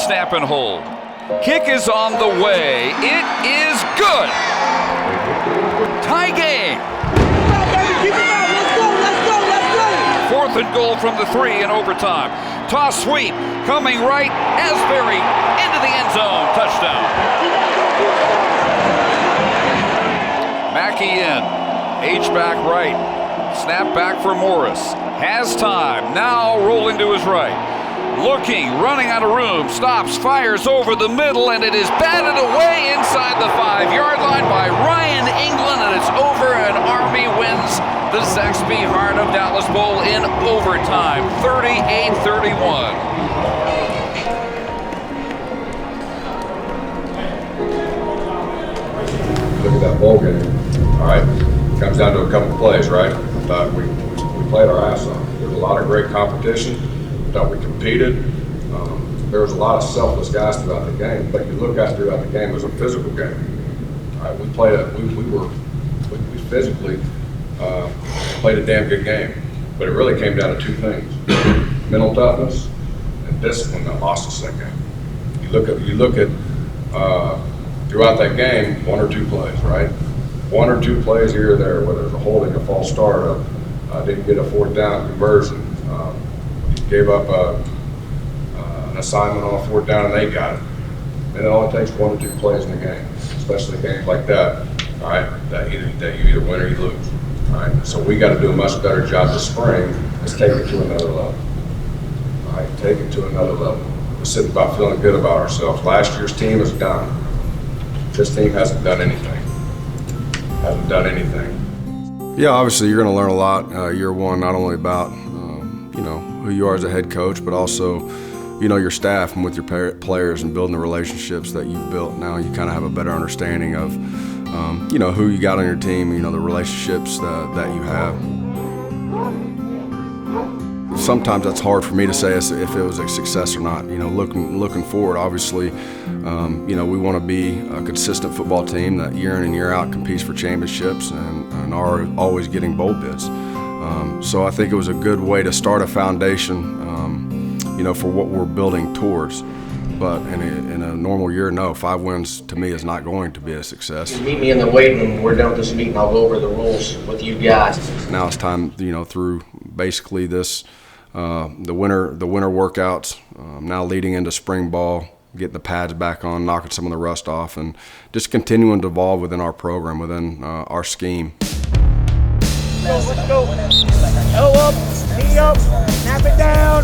snap and hold. Kick is on the way. It is good. Tie game. Fourth and goal from the 3 in overtime. Toss sweep coming right. Asbury into the end zone. Touchdown. Mackey in. H-back right. Snap back for Morris. Has time. Now rolling to his right. Looking, running out of room, stops, fires over the middle, and it is batted away inside the 5-yard line by Ryan England, and it's over, and Army wins the Zaxby Heart of Dallas Bowl in overtime, 38-31. Look at that bowl game, all right? Comes down to a couple plays, right? But we played our ass off. There's a lot of great competition. Thought we competed. There was a lot of selfless guys throughout the game, but you look at throughout the game, it was a physical game. All right, we physically played a damn good game, but it really came down to 2 things: mental toughness and discipline that lost us that game. You look at throughout that game, 1 or 2 plays, right? 1 or 2 plays here or there, whether it's a holding, a false start, didn't get a 4th down conversion. Gave up an assignment on a 4th down and they got it. And it only takes 1 or 2 plays in a game, especially games like that, all right, that you either win or you lose, all right? So we got to do a much better job this spring. Let's take it to another level, all right? Take it to another level. We're sitting about feeling good about ourselves. Last year's team is done. This team hasn't done anything. Yeah, obviously you're going to learn a lot year one, not only about who you are as a head coach, but also, your staff and with your players and building the relationships that you've built. Now you kind of have a better understanding of, who you got on your team, the relationships that you have. Sometimes that's hard for me to say if it was a success or not. Looking forward, obviously, we want to be a consistent football team that year in and year out competes for championships and are always getting bowl bids. So I think it was a good way to start a foundation, for what we're building towards. But in a normal year, no, 5 wins to me is not going to be a success. You meet me in the weight room. We're done with this meeting. I'll go over the rules with you guys. Now it's time, through basically this, the winter workouts, now leading into spring ball, getting the pads back on, knocking some of the rust off, and just continuing to evolve within our program, within our scheme. Let's go. Elbow up, knee up, snap it down.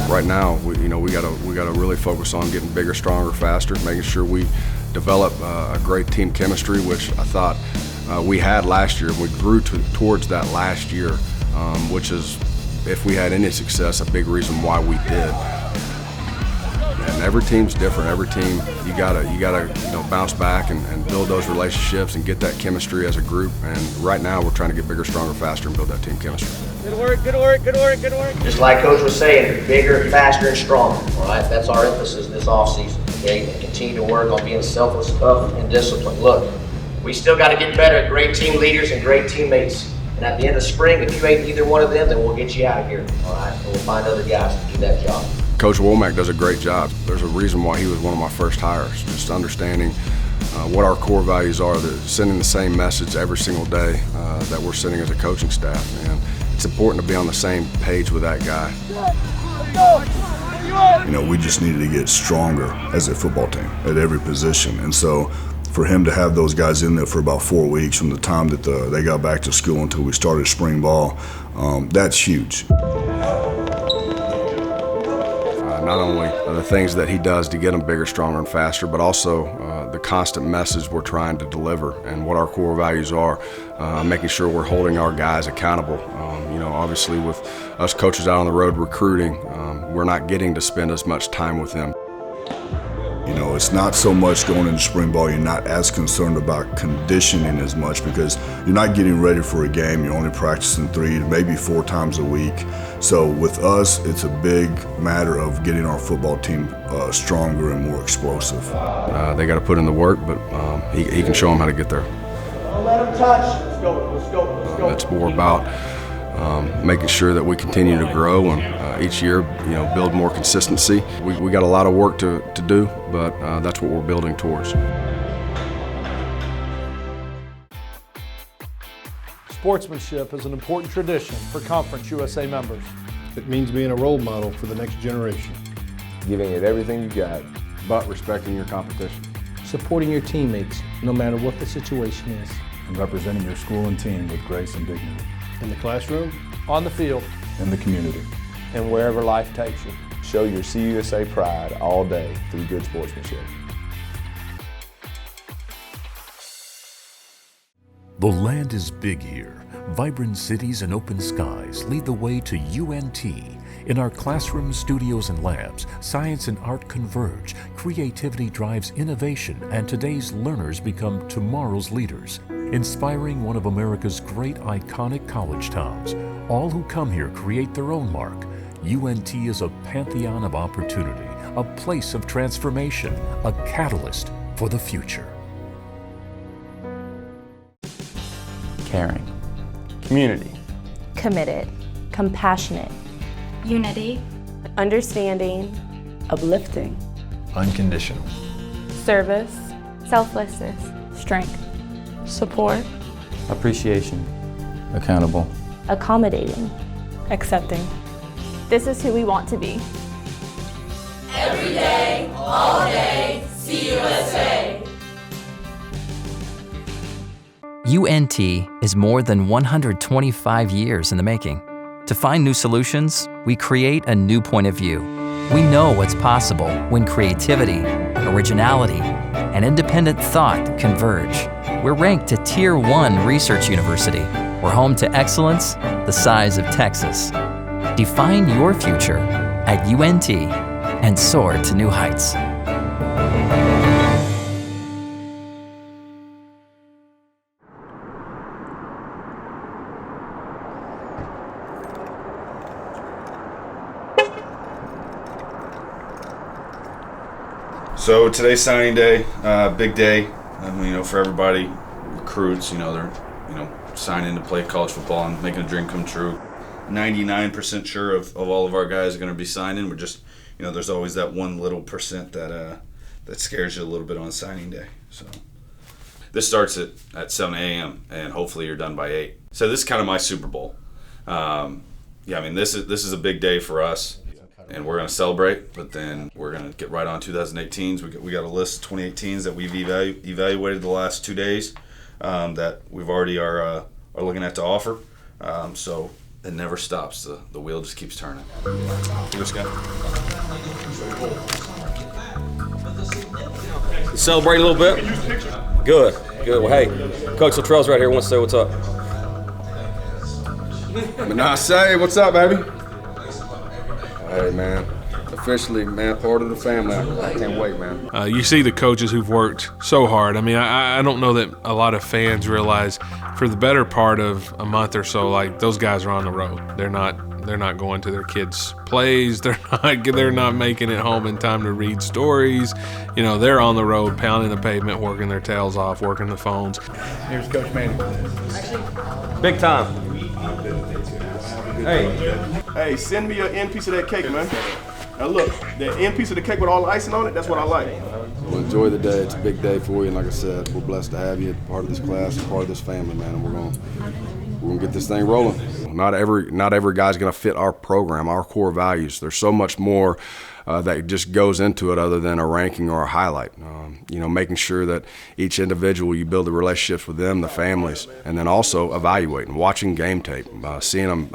Right now, we gotta really focus on getting bigger, stronger, faster, making sure we develop a great team chemistry, which I thought we had last year. We grew towards that last year, which is, if we had any success, a big reason why we did. And every team's different. Every team, you gotta bounce back and build those relationships and get that chemistry as a group. And right now, we're trying to get bigger, stronger, faster, and build that team chemistry. Good work, good work, good work, good work. Just like Coach was saying, bigger, faster, and stronger. All right, that's our emphasis this offseason. Okay, and continue to work on being selfless, tough, and disciplined. Look, we still got to get better at great team leaders and great teammates. And at the end of spring, if you ain't either one of them, then we'll get you out of here. All right, and we'll find other guys to do that job. Coach Womack does a great job. There's a reason why he was one of my first hires, just understanding what our core values are, sending the same message every single day that we're sending as a coaching staff. And it's important to be on the same page with that guy. We just needed to get stronger as a football team at every position. And so for him to have those guys in there for about 4 weeks from the time that they got back to school until we started spring ball, that's huge. Not only the things that he does to get them bigger, stronger, and faster, but also the constant message we're trying to deliver and what our core values are, making sure we're holding our guys accountable. Obviously with us coaches out on the road recruiting, we're not getting to spend as much time with them. It's not so much going into spring ball, you're not as concerned about conditioning as much because you're not getting ready for a game. You're only practicing 3 to maybe 4 times a week. So with us, it's a big matter of getting our football team stronger and more explosive. They got to put in the work, but he can show them how to get there. Don't let them touch. Let's go, let's go, let's go. It's more about making sure that we continue to grow and each year, build more consistency. We got a lot of work to do, but that's what we're building towards. Sportsmanship is an important tradition for Conference USA members. It means being a role model for the next generation. Giving it everything you got, But respecting your competition. Supporting your teammates, no matter what the situation is. And representing your school and team with grace and dignity. In the classroom, on the field, in the community. And wherever life takes you. Show your CUSA pride all day through good sportsmanship. The land is big here. Vibrant cities and open skies lead the way to UNT. In our classrooms, studios, and labs, science and art converge, creativity drives innovation, and today's learners become tomorrow's leaders. Inspiring one of America's great iconic college towns, all who come here create their own mark. UNT is a pantheon of opportunity, a place of transformation, a catalyst for the future. Caring. Community. Committed. Compassionate. Unity. Understanding. Uplifting. Unconditional. Service. Selflessness. Strength. Support. Appreciation. Accountable. Accommodating. Accepting. This is who we want to be. Every day, all day, CUSA. UNT is more than 125 years in the making. To find new solutions, we create a new point of view. We know what's possible when creativity, originality, and independent thought converge. We're ranked a Tier 1 research university. We're home to excellence the size of Texas. Define your future at UNT and soar to new heights. So today's signing day, big day, for everybody, recruits, they're, signing to play college football and making a dream come true. 99% sure of all of our guys are going to be signing. We're just, there's always that one little percent that scares you a little bit on signing day. So this starts at 7 a.m. and hopefully you're done by 8. So this is kind of my Super Bowl. This is a big day for us. And we're going to celebrate, but then we're going to get right on 2018s. We got a list of 2018s that we've evaluated the last 2 days that we've already are looking at to offer. So it never stops. The wheel just keeps turning. This guy. Celebrate a little bit. Good. Well, hey, Coach Luttrell's right here. Wants to say what's up. Manasseh, what's up, baby? Hey, man. Officially, man, part of the family. I can't wait, man. You see the coaches who've worked so hard. I don't know that a lot of fans realize for the better part of a month or so, like, those guys are on the road. They're not going to their kids' plays. They're not making it home in time to read stories. They're on the road, pounding the pavement, working their tails off, working the phones. Here's Coach Manning. Big time. Hey, send me an end piece of that cake, man. Now look, the end piece of the cake with all the icing on it, that's what I like. Well, enjoy the day. It's a big day for you, and like I said, we're blessed to have you part of this class, part of this family, man. And we're gonna get this thing rolling. Not every guy's gonna fit our program, our core values. There's so much more that just goes into it other than a ranking or a highlight. Making sure that each individual, you build the relationships with them, the families, and then also evaluating, watching game tape, seeing them,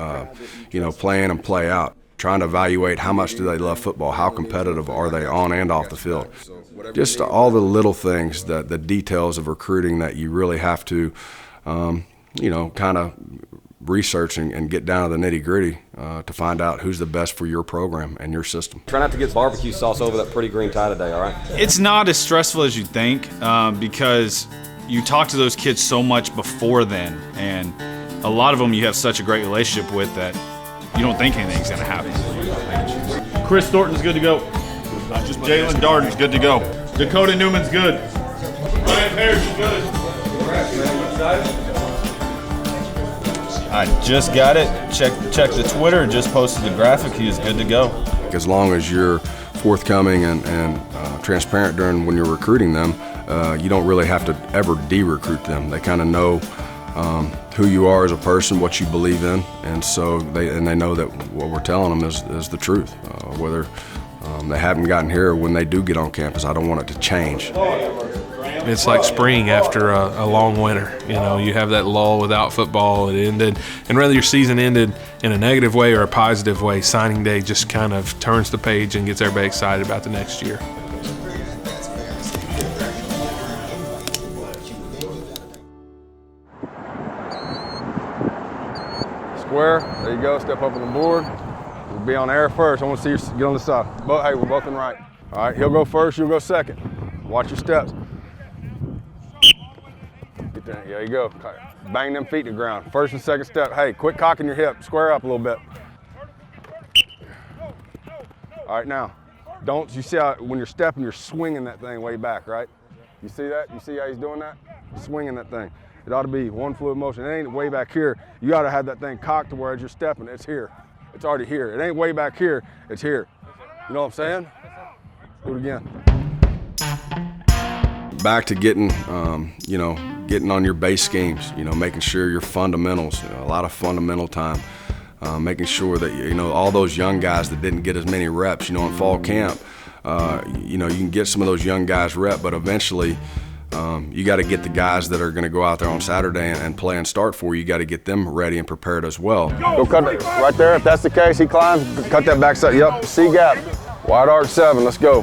playing and play out, trying to evaluate how much do they love football, how competitive are they on and off the field. Just all the little things, the details of recruiting that you really have to, kind of research and get down to the nitty-gritty to find out who's the best for your program and your system. Try not to get barbecue sauce over that pretty green tie today, all right? It's not as stressful as you think because you talk to those kids so much before then, and a lot of them you have such a great relationship with that you don't think anything's going to happen. Chris Thornton's good to go. Jalen Darden's good to go. Dakota Newman's good. Ryan Parrish is good. I just got it. Check the Twitter. Just posted the graphic. He is good to go. As long as you're forthcoming and transparent during when you're recruiting them, you don't really have to ever de-recruit them. They kind of know who you are as a person, what you believe in, and so they know that what we're telling them is the truth. Whether they haven't gotten here or when they do get on campus, I don't want it to change. It's like spring after a long winter. You know, you have that lull without football. It ended, and whether your season ended in a negative way or a positive way, signing day just kind of turns the page and gets everybody excited about the next year. Square, there you go, step up on the board. We'll be on air first. I want to see you get on the side. But hey, we're both in right. All right, he'll go first, you'll go second. Watch your steps. Get there, there you go. Bang them feet to the ground. First and second step. Hey, quit cocking your hip, square up a little bit. All right, now, you see how when you're stepping, you're swinging that thing way back, right? You see that? You see how he's doing that? Swinging that thing. It ought to be one fluid motion. It ain't way back here. You ought to have that thing cocked to where as you're stepping, it's here. It's already here. It ain't way back here, it's here. You know what I'm saying? Do it again. Back to getting, getting on your base schemes, making sure your fundamentals, a lot of fundamental time, making sure that, all those young guys that didn't get as many reps, in fall camp, you can get some of those young guys rep, but eventually, you got to get the guys that are going to go out there on Saturday and play and start for you. You got to get them ready and prepared as well. Go cut it right there. If that's the case, he climbs. Cut that backside. Yep. C gap. Wide arc 7. Let's go.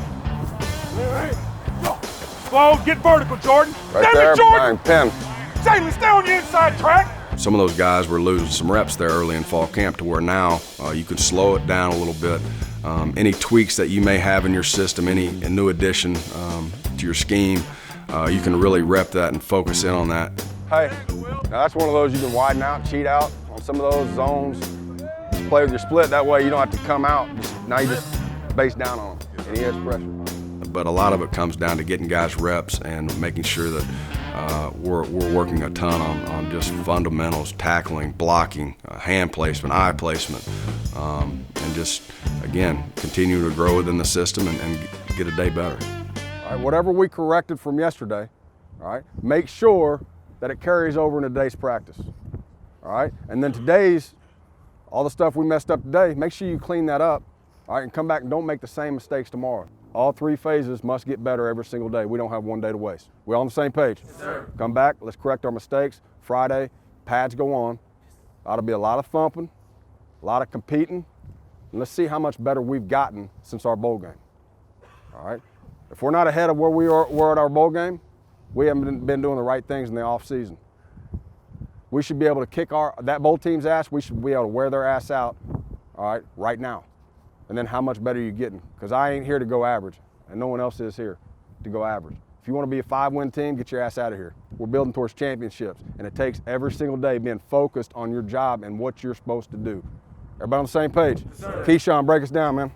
Slow. Get vertical, Jordan. Right there. Jordan. Bang. Pin. Jalen, stay on the inside track. Some of those guys were losing some reps there early in fall camp to where now you can slow it down a little bit. Any tweaks that you may have in your system, any new addition to your scheme, you can really rep that and focus in on that. Hey, now that's one of those you can widen out, cheat out on some of those zones. Just play with your split, that way you don't have to come out. Now you just base down on them, and he has pressure. But a lot of it comes down to getting guys reps and making sure that we're working a ton on just fundamentals, tackling, blocking, hand placement, eye placement, and just, again, continue to grow within the system and get a day better. All right, whatever we corrected from yesterday, all right, make sure that it carries over into today's practice, all right? And then all the stuff we messed up today, make sure you clean that up, all right, and come back and don't make the same mistakes tomorrow. All 3 phases must get better every single day. We don't have one day to waste. We're on the same page. Yes, sir. Come back, let's correct our mistakes. Friday, pads go on. Ought to be a lot of thumping, a lot of competing, and let's see how much better we've gotten since our bowl game, all right? If we're not ahead of where we were at our bowl game, we haven't been doing the right things in the off season. We should be able to kick that bowl team's ass. We should be able to wear their ass out, all right now. And then how much better you getting? Because I ain't here to go average, and no one else is here to go average. If you want to be a 5-win team, get your ass out of here. We're building towards championships, and it takes every single day being focused on your job and what you're supposed to do. Everybody on the same page? Yes, Keyshawn, break us down, man.